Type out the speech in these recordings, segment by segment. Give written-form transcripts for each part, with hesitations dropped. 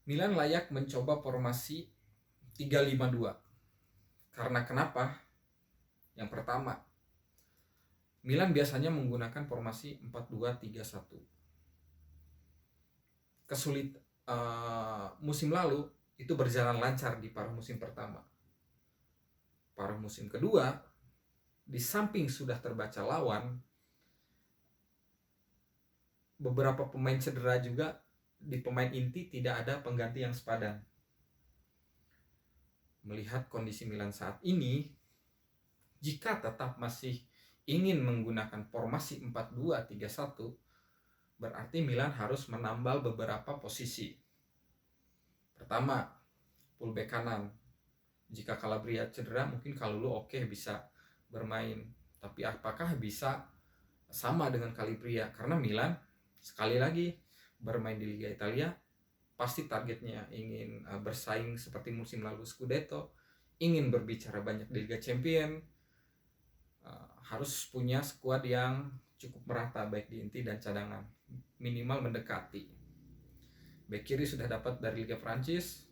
Milan layak mencoba formasi 3-5-2. Karena kenapa? Yang pertama, Milan biasanya menggunakan formasi 4-2-3-1. Musim lalu itu berjalan lancar di paruh musim pertama. Paruh musim kedua, di samping sudah terbaca lawan, beberapa pemain cedera juga, di pemain inti tidak ada pengganti yang sepadan. Melihat kondisi Milan saat ini, jika tetap masih ingin menggunakan formasi 4-2-3-1, berarti Milan harus menambal beberapa posisi. Pertama, fullback kanan. Jika Calabria cedera, mungkin Kalulu oke bisa bermain. Tapi apakah bisa sama dengan Calabria? Karena Milan sekali lagi bermain di Liga Italia, pasti targetnya ingin bersaing seperti musim lalu Scudetto, ingin berbicara banyak di Liga Champion, harus punya skuad yang cukup merata baik di inti dan cadangan, minimal mendekati. Back kiri sudah dapat dari Liga Prancis,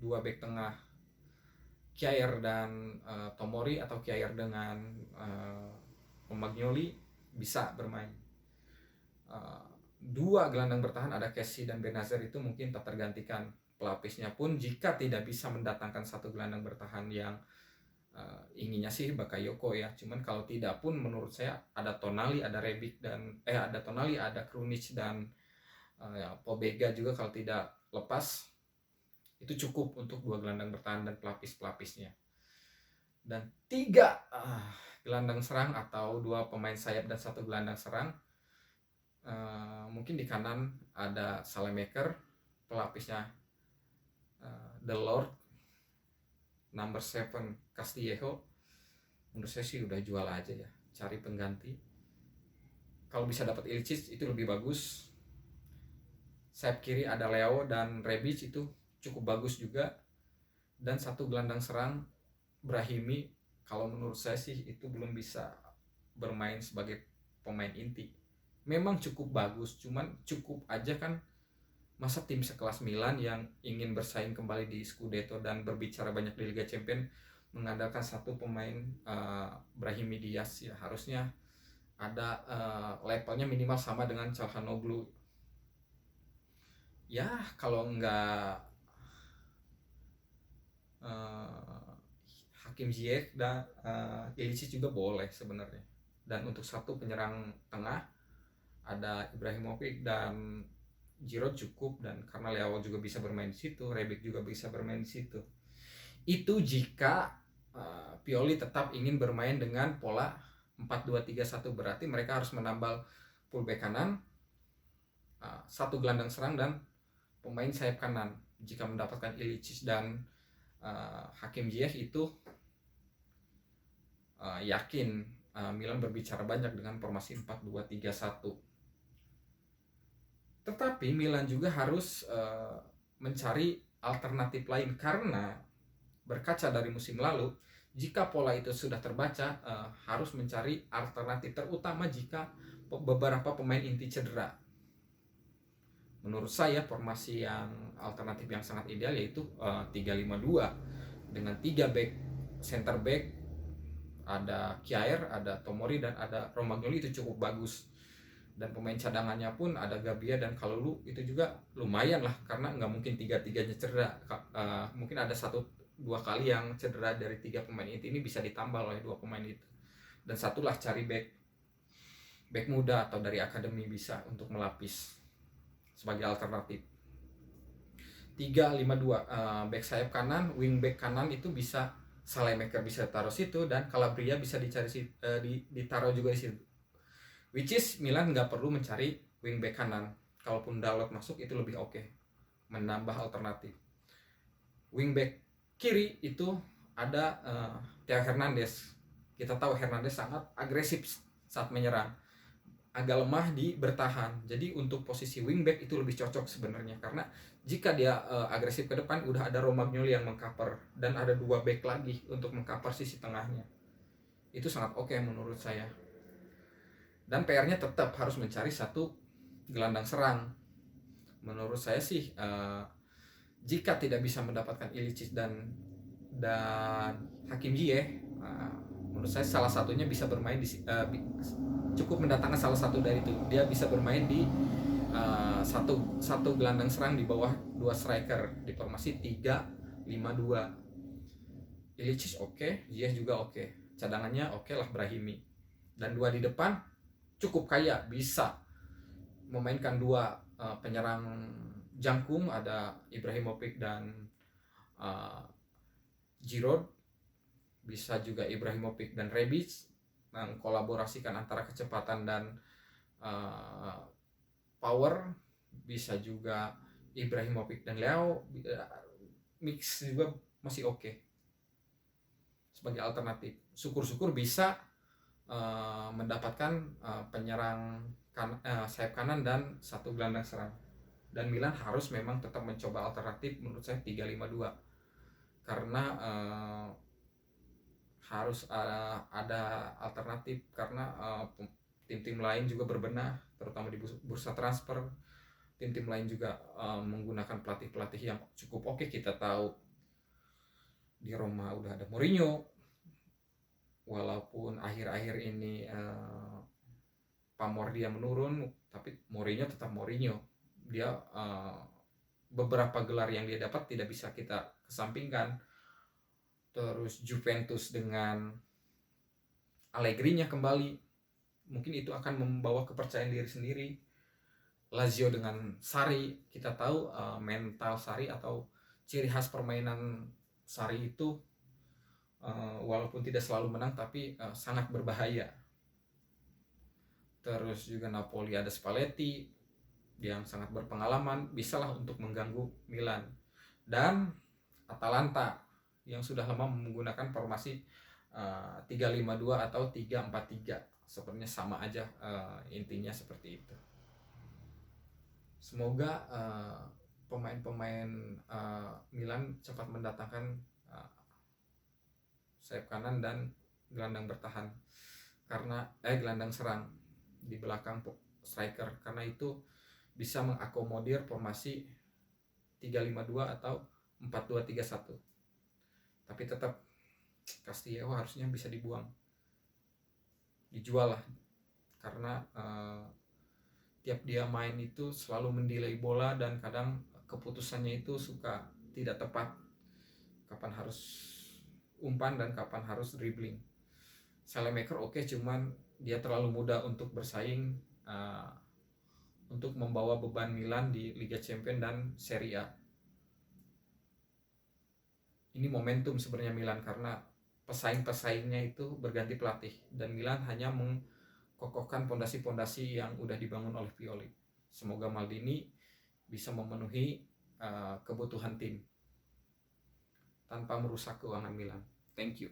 dua back tengah Kjaer dan Tomori atau Kjaer dengan Romagnoli bisa bermain. Dua gelandang bertahan ada Kessie dan Benazir itu mungkin tak tergantikan. Pelapisnya pun jika tidak bisa mendatangkan satu gelandang bertahan yang inginnya sih Bakayoko ya. Cuman kalau tidak pun menurut saya ada Tonali, ada Rebic dan ada Tonali, ada Krunic dan Pobega juga kalau tidak lepas. Itu cukup untuk dua gelandang bertahan dan pelapis-pelapisnya. Dan tiga gelandang serang atau dua pemain sayap dan satu gelandang serang. Mungkin di kanan ada Salemaker, pelapisnya The Lord, number 7 Castillejo. Menurut saya sih udah jual aja ya, cari pengganti. Kalau bisa dapat Ilicic itu lebih bagus. Sayap kiri ada Leo dan Rebic itu cukup bagus juga. Dan satu gelandang serang Brahimi, kalau menurut saya sih itu belum bisa bermain sebagai pemain inti. Memang cukup bagus, cuman cukup aja kan. Masa tim sekelas Milan yang ingin bersaing kembali di Scudetto dan berbicara banyak di Liga Champions mengandalkan satu pemain Brahimi Diaz ya, harusnya ada levelnya minimal sama dengan Calhanoglu. Ya kalau enggak Hakim Ziyech dan Ilicic juga boleh sebenarnya. Dan untuk satu penyerang tengah ada Ibrahimovic dan Giroud cukup, dan karena Leo juga bisa bermain di situ, Rebic juga bisa bermain di situ. Itu jika Pioli tetap ingin bermain dengan pola 4-2-3-1, berarti mereka harus menambal fullback kanan, satu gelandang serang dan pemain sayap kanan. Jika mendapatkan Ilicic dan Hakim Ziyech itu yakin Milan berbicara banyak dengan formasi 4-2-3-1. Tetapi Milan juga harus mencari alternatif lain, karena berkaca dari musim lalu, jika pola itu sudah terbaca, harus mencari alternatif, terutama jika beberapa pemain inti cedera. Menurut saya formasi yang alternatif yang sangat ideal yaitu 3-5-2 dengan 3 back center back, ada Kjaer, ada Tomori dan ada Romagnoli, itu cukup bagus. Dan pemain cadangannya pun ada Gabbia dan Kalulu, itu juga lumayan lah, karena nggak mungkin tiga-tiganya cedera. Mungkin ada 1-2 kali yang cedera dari 3 pemain ini bisa ditambal oleh 2 pemain itu. Dan satulah cari back muda atau dari akademi bisa untuk melapis sebagai alternatif. 3-5-2, back sayap kanan, wing back kanan itu bisa Salemaker bisa taruh situ, dan Calabria bisa ditaruh juga di situ. Which is Milan nggak perlu mencari wingback kanan. Kalaupun Dalot masuk itu lebih oke, menambah alternatif. Wingback kiri itu ada Theo Hernandez. Kita tahu Hernandez sangat agresif saat menyerang, agak lemah di bertahan. Jadi untuk posisi wingback itu lebih cocok sebenarnya, karena jika dia agresif ke depan, udah ada Romagnoli yang mengcover dan ada 2 back lagi untuk mengcover sisi tengahnya. Itu sangat oke menurut saya. Dan PR-nya tetap harus mencari satu gelandang serang. Menurut saya sih Jika tidak bisa mendapatkan Ilicic dan Hakim Ziyech, menurut saya salah satunya bisa bermain di cukup mendatangkan salah satu dari itu. Dia bisa bermain di satu gelandang serang di bawah dua striker di formasi 3-5-2. Ilicic oke, Ziyech juga oke. Cadangannya oke lah Brahimi. Dan dua di depan cukup kaya, bisa memainkan dua penyerang jangkung, ada Ibrahimovic dan Giroud, bisa juga Ibrahimovic dan Rebic, mengkolaborasikan antara kecepatan dan power, bisa juga Ibrahimovic dan Leo, mix juga masih oke sebagai alternatif. Syukur-syukur bisa mendapatkan penyerang sayap kanan dan satu gelandang serang. Dan Milan harus memang tetap mencoba alternatif, menurut saya 3-5-2, karena harus ada alternatif, karena tim-tim lain juga berbenah, terutama di bursa transfer. Tim-tim lain juga menggunakan pelatih-pelatih yang cukup oke. Kita tahu di Roma udah ada Mourinho, walaupun akhir-akhir ini pamor dia menurun, tapi Mourinho tetap Mourinho. Dia beberapa gelar yang dia dapat tidak bisa kita kesampingkan. Terus Juventus dengan Allegri-nya kembali, mungkin itu akan membawa kepercayaan diri sendiri. Lazio dengan Sarri, kita tahu mental Sarri atau ciri khas permainan Sarri itu walaupun tidak selalu menang tapi sangat berbahaya. Terus juga Napoli ada Spalletti yang sangat berpengalaman, bisalah untuk mengganggu Milan. Dan Atalanta yang sudah lama menggunakan formasi 3-5-2 atau 3-4-3, sebenarnya sama aja, intinya seperti itu. Semoga pemain-pemain Milan cepat mendatangkan sayap kanan dan gelandang bertahan, karena gelandang serang di belakang striker, karena itu bisa mengakomodir formasi 3-5-2 atau 4-2-3-1. Tapi tetap Castillejo harusnya bisa dibuang, dijual lah, karena tiap dia main itu selalu mendelay bola dan kadang keputusannya itu suka tidak tepat, kapan harus umpan dan kapan harus dribbling. Salemaker oke, cuman dia terlalu muda untuk bersaing untuk membawa beban Milan di Liga Champions dan Serie A. Ini momentum sebenarnya Milan, karena pesaing-pesaingnya itu berganti pelatih dan Milan hanya mengkokohkan pondasi-pondasi yang udah dibangun oleh Pioli. Semoga Maldini bisa memenuhi kebutuhan tim tanpa merusak keuangan Milan. Thank you.